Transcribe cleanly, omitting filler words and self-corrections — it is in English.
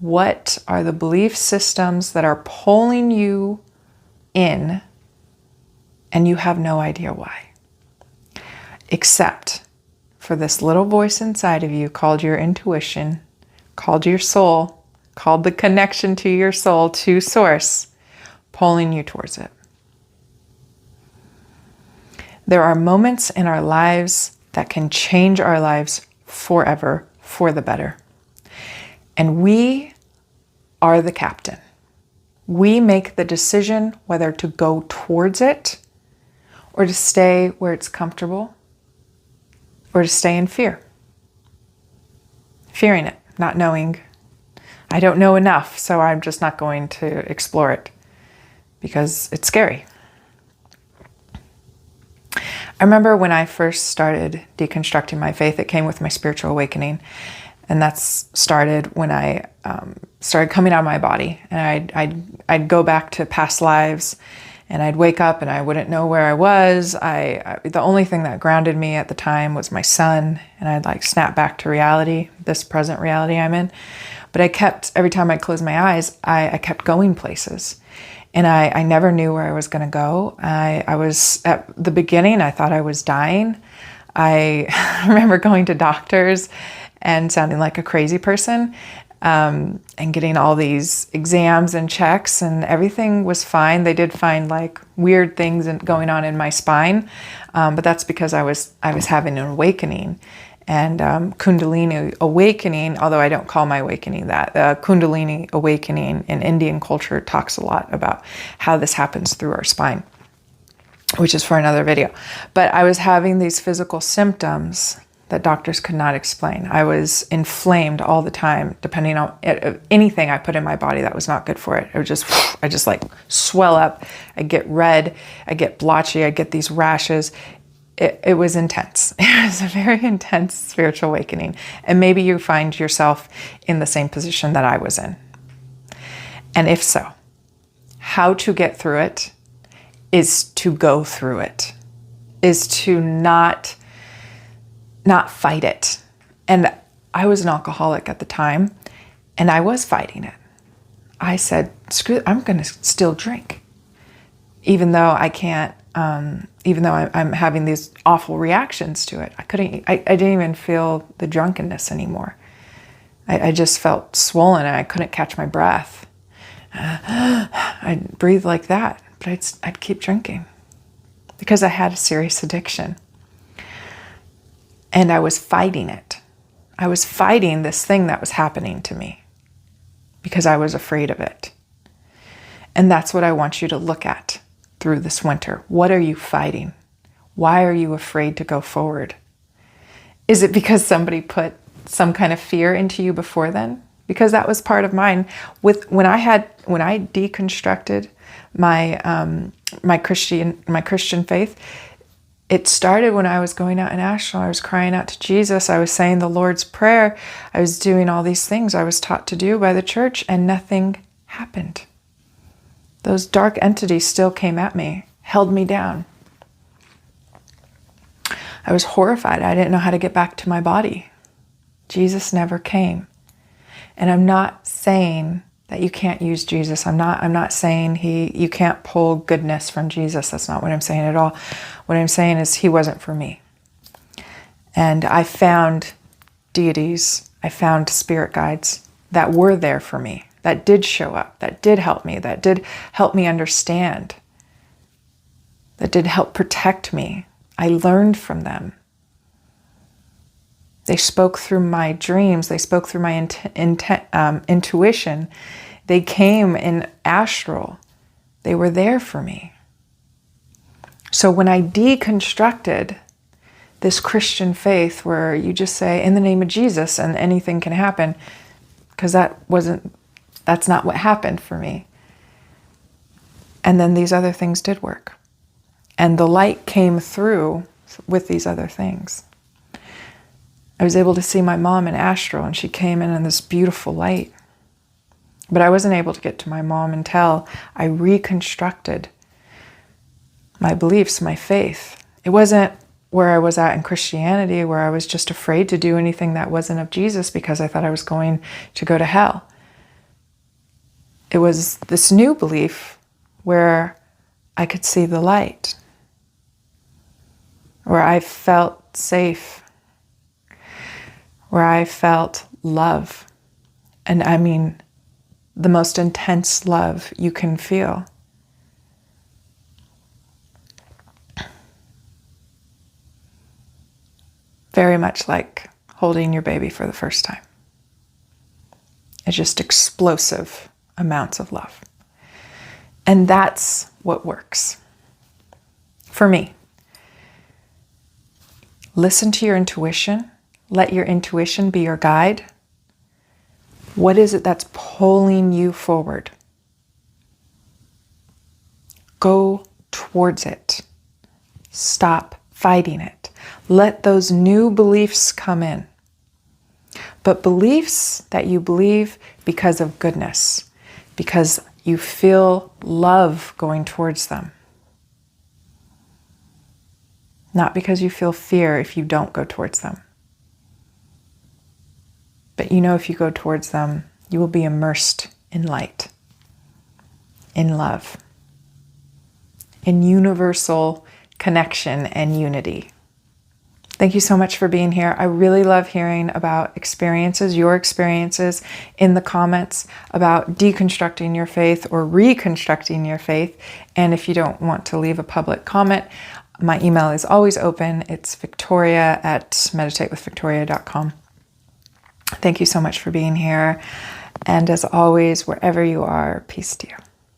What are the belief systems that are pulling you in and you have no idea why? Except for this little voice inside of you called your intuition, called your soul, called the connection to your soul, to source, pulling you towards it. There are moments in our lives that can change our lives forever for the better. And we are the captain. We make the decision whether to go towards it or to stay where it's comfortable or to stay in fear. Fearing it, not knowing. I don't know enough, so I'm just not going to explore it because it's scary. I remember when I first started deconstructing my faith, it came with my spiritual awakening. And that's started when I started coming out of my body. And I'd go back to past lives, and I'd wake up and I wouldn't know where I was. The only thing that grounded me at the time was my son, and I'd like snap back to reality, this present reality I'm in. But every time I closed my eyes, I kept going places. And I never knew where I was going to go. I was, at the beginning, I thought I was dying. I remember going to doctors and sounding like a crazy person, and getting all these exams and checks, and everything was fine. They did find like weird things going on in my spine, but that's because I was having an awakening. And Kundalini awakening, although I don't call my awakening that, Kundalini awakening in Indian culture talks a lot about how this happens through our spine, which is for another video. But I was having these physical symptoms that doctors could not explain. I was inflamed all the time, depending on anything I put in my body that was not good for it. I just like swell up. I get red, I get blotchy, I get these rashes. It was intense. It was a very intense spiritual awakening. And maybe you find yourself in the same position that I was in. And if so, how to get through it is to go through it, is to not fight it. And I was an alcoholic at the time, and I was fighting it. I said, screw it, I'm going to still drink. Even though I can't, even though I'm having these awful reactions to it. I didn't even feel the drunkenness anymore. I just felt swollen and I couldn't catch my breath. I'd breathe like that, but I'd keep drinking because I had a serious addiction. And I was fighting it. I was fighting this thing that was happening to me because I was afraid of it. And that's what I want you to look at through this winter. What are you fighting? Why are you afraid to go forward? Is it because somebody put some kind of fear into you before then? Because that was part of mine. When I deconstructed my Christian faith, it started when I was going out in Asheville. I was crying out to Jesus. I was saying the Lord's Prayer. I was doing all these things I was taught to do by the church, and nothing happened. Those dark entities still came at me, held me down. I was horrified. I didn't know how to get back to my body. Jesus never came. And I'm not saying that you can't use Jesus. I'm not saying you can't pull goodness from Jesus. That's not what I'm saying at all. What I'm saying is he wasn't for me. And I found deities, I found spirit guides that were there for me, that did show up, that did help me, that did help me understand, that did help protect me. I learned from them. They spoke through my dreams. They spoke through my intuition. They came in astral. They were there for me. So when I deconstructed this Christian faith where you just say, in the name of Jesus, and anything can happen, because that's not what happened for me. And then these other things did work. And the light came through with these other things. I was able to see my mom in astral, and she came in this beautiful light. But I wasn't able to get to my mom until I reconstructed my beliefs, my faith. It wasn't where I was at in Christianity, where I was just afraid to do anything that wasn't of Jesus because I thought I was going to go to hell. it was this new belief where I could see the light, where I felt safe, where I felt love. And I mean, the most intense love you can feel. Very much like holding your baby for the first time. It's just explosive amounts of love. And that's what works for me. Listen to your intuition. Let your intuition be your guide. What is it that's pulling you forward? Go towards it. Stop fighting it. Let those new beliefs come in. But beliefs that you believe because of goodness, because you feel love going towards them. Not because you feel fear if you don't go towards them. But you know if you go towards them, you will be immersed in light, in love, in universal connection and unity. Thank you so much for being here. I really love hearing about experiences, your experiences in the comments about deconstructing your faith or reconstructing your faith. And if you don't want to leave a public comment, my email is always open. It's victoria@meditatewithvictoria.com. Thank you so much for being here. And as always, wherever you are, peace to you.